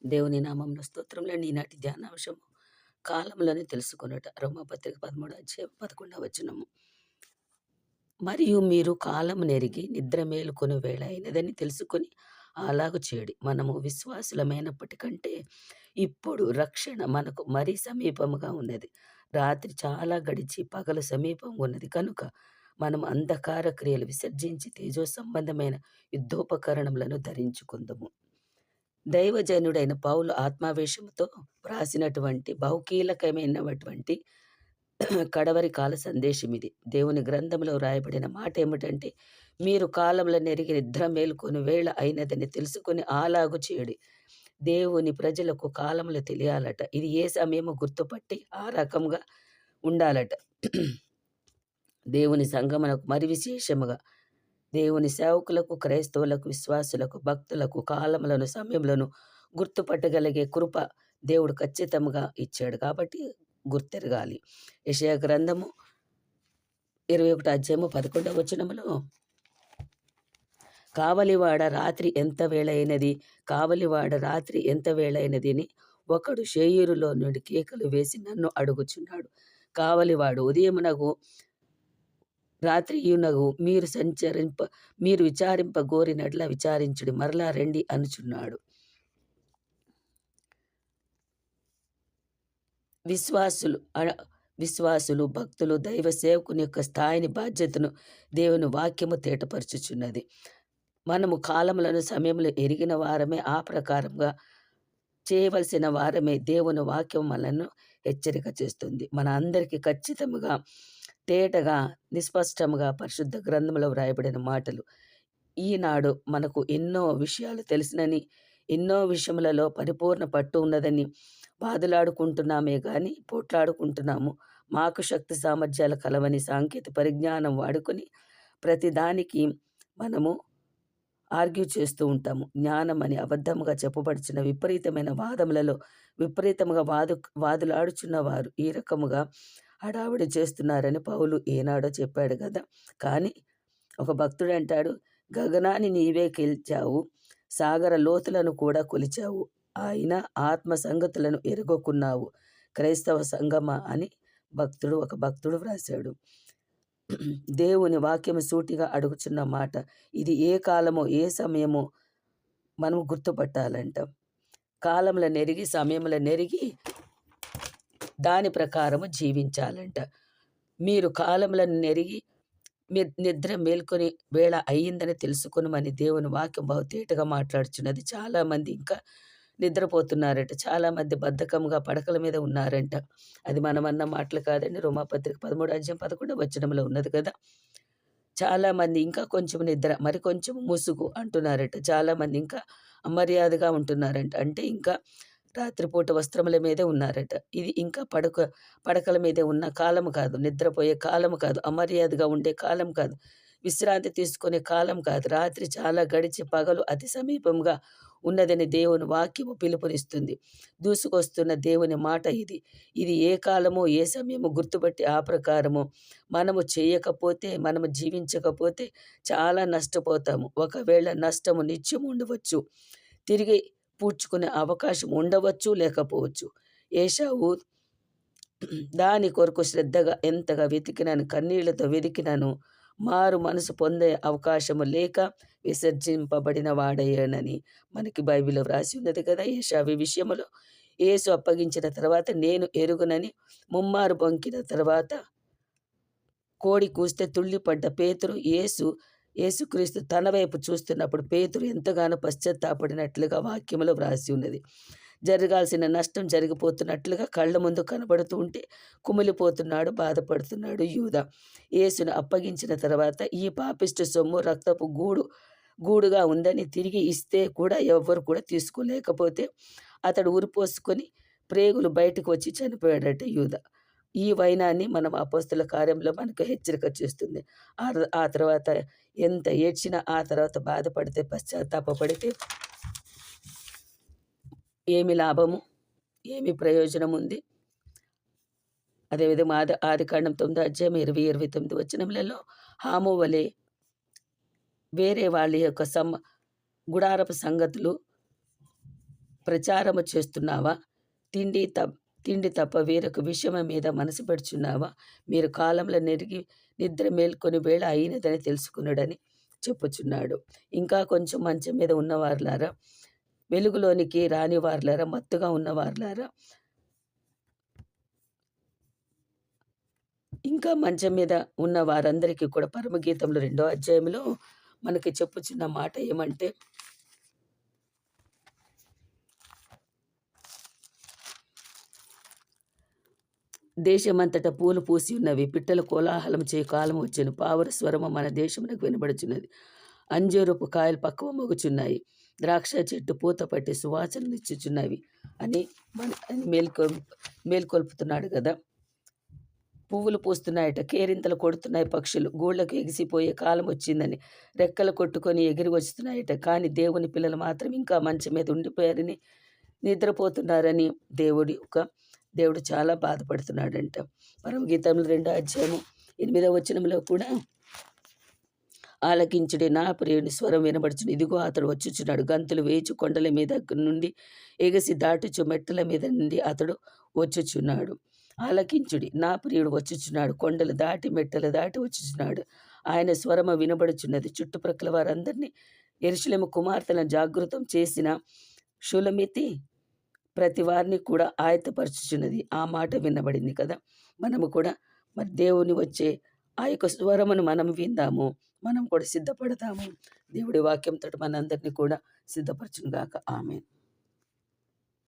దేవుని నామములో స్తోత్రములండి. ఈనాటి ధ్యానాంశము కాలములని తెలుసుకొనుట. రోమాపత్రిక 13 అధ్యాయం 11 వచనము. మరియు మీరు కాలమునెరిగి నిద్ర మేలుకొను వేళ అయినదని తెలుసుకొని అలాగు చేయుడి. మనము విశ్వాసులమైనప్పటికంటే ఇప్పుడు రక్షణ మనకు మరీ సమీపముగా ఉన్నది. రాత్రి చాలా గడిచి పగలు సమీపంగా ఉన్నది కనుక మనం అంధకార క్రియలు విసర్జించి తేజో సంబంధమైన యుద్ధోపకరణములను ధరించుకుందుము. దైవజనుడైన పౌలు ఆత్మావేశముతో వ్రాసినటువంటి బహుకీలకమైనటువంటి కడవరి కాల సందేశం ఇది. దేవుని గ్రంథంలో వ్రాయబడిన మాట ఏమిటంటే, మీరు కాలముల నెరిగి నిద్ర మేలుకొని వేళ అయినదని తెలుసుకొని అలాగు చేయుడి. దేవుని ప్రజలకు కాలములు తెలియాలట. ఇది ఏ సమయము గుర్తుపట్టి ఆ రకంగా ఉండాలట. దేవుని సంగమునకు మరి విశేషముగా దేవుని సేవకులకు, క్రైస్తవులకు, విశ్వాసులకు, భక్తులకు కాలములను, సమయములను గుర్తుపట్టగలిగే కృప దేవుడు ఖచ్చితంగా ఇచ్చాడు. కాబట్టి గుర్తెరగాలి. యెషయా గ్రంథము 21 అధ్యాయము 11 వచనములో, కావలివాడ రాత్రి ఎంత వేళైనది, కావలివాడ రాత్రి ఎంత వేళైనది అని ఒకడు షేయూరులో నుండి కేకలు వేసి నన్ను అడుగుచున్నాడు. కావలివాడు ఉదయమునగు రాత్రియునగు మీరు విచారింప గోరినట్ల విచారించుడి, మరలా రండి అనుచున్నాడు. విశ్వాసులు, భక్తులు, దైవ సేవకుని యొక్క స్థాయిని, బాధ్యతను దేవుని వాక్యము తేటపరచుచున్నది. మనము కాలములను, సమయములు ఎరిగిన వారమే, ఆ ప్రకారంగా చేయవలసిన వారమే. దేవుని వాక్యం మనను హెచ్చరిక చేస్తుంది. మన అందరికీ ఖచ్చితముగా, తేటగా, నిస్పష్టముగా పరిశుద్ధ గ్రంథంలో వ్రాయబడిన మాటలు. ఈనాడు మనకు ఎన్నో విషయాలు తెలిసినని, ఎన్నో విషయములలో పరిపూర్ణ పట్టు ఉన్నదని బాధలాడుకుంటున్నామే కానీ పోట్లాడుకుంటున్నాము. మాకు శక్తి సామర్థ్యాలు కలవని సాంకేతిక పరిజ్ఞానం వాడుకొని ప్రతిదానికి మనము ఆర్గ్యూ చేస్తూ ఉంటాము. జ్ఞానమని అబద్ధముగా చెప్పబడిచిన విపరీతమైన వాదములలో విపరీతముగా వాదులాడుచున్న వారు ఈ రకముగా హడావిడి చేస్తున్నారని పౌలు ఏనాడో చెప్పాడు కదా. కానీ ఒక భక్తుడు అంటాడు, గగనాన్ని నీవే కెల్చావు, సాగర లోతులను కూడా కొలిచావు, ఆయన ఆత్మ సంగతులను ఎరుగొకున్నావు, క్రైస్తవ సంగమా అని ఒక భక్తుడు వ్రాశాడు. దేవుని వాక్యము సూటిగా అడుగుచున్న మాట ఇది. ఏ కాలమో ఏ సమయమో మనం గుర్తుపట్టాలంట. కాలముల నెరిగి, సమయముల నెరిగి దాని ప్రకారము జీవించాలంట. మీరు కాలములను నెరిగి నిద్ర మేల్కొని వేళ అయ్యిందని తెలుసుకునమని దేవుని వాక్యం బహుతేటగా మాట్లాడుచున్నది. చాలామంది ఇంకా నిద్రపోతున్నారట. చాలామంది బద్ధకంగా పడకల మీద ఉన్నారంట. అది మనమన్న మాటలు కాదండి. రోమాపత్రిక 13 అధ్యాయం 11 వచనంలో ఉన్నది కదా. చాలామంది ఇంకా కొంచెం నిద్ర, మరి కొంచెం ముసుగు అంటున్నారట. చాలామంది ఇంకా అమర్యాదగా ఉంటున్నారంట. అంటే ఇంకా రాత్రిపూట వస్త్రముల మీదే ఉన్నారట. ఇది ఇంకా పడకల మీదే ఉన్న కాలము కాదు, నిద్రపోయే కాలము కాదు, అమర్యాదగా ఉండే కాలం కాదు, విశ్రాంతి తీసుకునే కాలం కాదు. రాత్రి చాలా గడిచి పగలు అతి సమీపంగా ఉన్నదని దేవుని వాక్యము పిలుపునిస్తుంది. దూసుకొస్తున్న దేవుని మాట ఇది. ఇది ఏ కాలమో ఏ సమయమో గుర్తుపట్టి ఆ ప్రకారము మనము చేయకపోతే, మనము జీవించకపోతే చాలా నష్టపోతాము. ఒకవేళ నష్టము నిత్యం ఉండవచ్చు, తిరిగి పూడ్చుకునే అవకాశం ఉండవచ్చు, లేకపోవచ్చు. ఏశావు దాని కొరకు శ్రద్ధగా ఎంతగా వెతికినాను, కన్నీళ్లతో వెతికినాను, మారు మనసు పొందే అవకాశము లేక విసర్జింపబడిన వాడయ్యానని మనకి బైబిల్లో వ్రాసి ఉన్నది కదా. ఏశావు విషయంలో యేసు అప్పగించిన తర్వాత నేను ఎరుగునని ముమ్మారు బొంకిన తర్వాత కోడి కూస్తే తుళ్ళిపడ్డ పేతురు యేసుక్రీస్తు తన వైపు చూస్తున్నప్పుడు పేతురు ఎంతగానో పశ్చాత్తాపడినట్లుగా వాక్యములో వ్రాసి ఉన్నది. జరగాల్సిన నష్టం జరిగిపోతున్నట్లుగా కళ్ళ ముందు కనబడుతూ ఉంటే కుమిలిపోతున్నాడు, బాధపడుతున్నాడు యూదా. యేసును అప్పగించిన తర్వాత ఈ పాపిష్టి సొమ్ము రక్తపు గూడుగా ఉందని తిరిగి ఇస్తే కూడా ఎవ్వరు కూడా తీసుకోలేకపోతే అతడు ఉరిపోసుకొని ప్రేగులు బయటకు వచ్చి చనిపోయాడట యూదా. ఈ వైనాన్ని మనం అపోస్తల కార్యంలో మనకు హెచ్చరిక చేస్తుంది. ఆ తర్వాత ఎంత ఏడ్చినా, ఆ తర్వాత బాధపడితే, పశ్చాత్తాపడితే ఏమి లాభము, ఏమి ప్రయోజనం ఉంది? అదేవిధంగా ఆదికాండం 9 అధ్యాయం 20-29 వచనములలో హాము వలె వేరే వాళ్ళ యొక్క గుడారపు సంగతులు ప్రచారము చేస్తున్నావా? తిండి తప్ తిండి తప్ప వేరొక విషయము మీద మనసు పెడుచున్నావా? మీరు కాలములో నెరిగి నిద్ర మేల్కొని వేళ అయినదని తెలుసుకొనుడని చెప్పుచున్నాడు. ఇంకా కొంచెం మంచం మీద ఉన్నవారులారా, వెలుగులోనికి రాని వారులారా, మత్తుగా ఉన్నవారులారా, ఇంకా మంచం మీద ఉన్న వారందరికీ కూడా పరమగీతంలో 2వ అధ్యాయంలో మనకి చెప్పుచున్న మాట ఏమంటే, దేశమంతటా పూలు పూసి ఉన్నవి, పిట్టలు కోలాహలం చేయు కాలం వచ్చెను, పావుర స్వరము మన దేశమునకు వినబడుచున్నది, అంజూరపు కాయలు పక్వ మగుచున్నాయి, ద్రాక్ష చెట్టు పూత పట్టి సువాసననిచ్చుచున్నవి అని మేల్కొల్పుతున్నాడు కదా. పువ్వులు పూస్తున్నాయట, కేరింతలు కొడుతున్నాయి పక్షులు, గూళ్ళకు ఎగిసిపోయే కాలం వచ్చిందని రెక్కలు కొట్టుకొని ఎగిరి వస్తున్నాయట. కానీ దేవుని పిల్లలు మాత్రం ఇంకా మంచం మీద ఉండిపోయారని, నిద్రపోతున్నారని దేవుడు చాలా బాధపడుతున్నాడంట. పరమగీతంలో 2వ అధ్యాయము 8వ వచనంలో కూడా, ఆలకించుడి, నా ప్రియుని స్వరం వినబడుచును, ఇదిగో అతడు వచ్చుచున్నాడు, గంతులు వేయచు కొండల మీద నుండి ఎగసి దాటుచు మెట్టల మీద నుండి అతడు వచ్చుచున్నాడు. ఆలకించుడి, నా ప్రియుడు వచ్చుచున్నాడు, కొండలు దాటి మెట్టలు దాటి వచ్చుచున్నాడు, ఆయన స్వరము వినబడుచున్నది. చుట్టుప్రక్కల వారందరినీ, యెరూషలేము కుమార్తెలను జాగృతం చేసిన షులమితి ప్రతి వారిని కూడా ఆయత్తపరచుచున్నది. ఆ మాట వినబడింది కదా. మనము కూడా మరి దేవుని వచ్చే ఆ యొక్క స్వరమును మనం విందాము, మనం కూడా సిద్ధపడతాము. దేవుడి వాక్యంతో మనందరినీ కూడా సిద్ధపరచును గాక. ఆమేన్.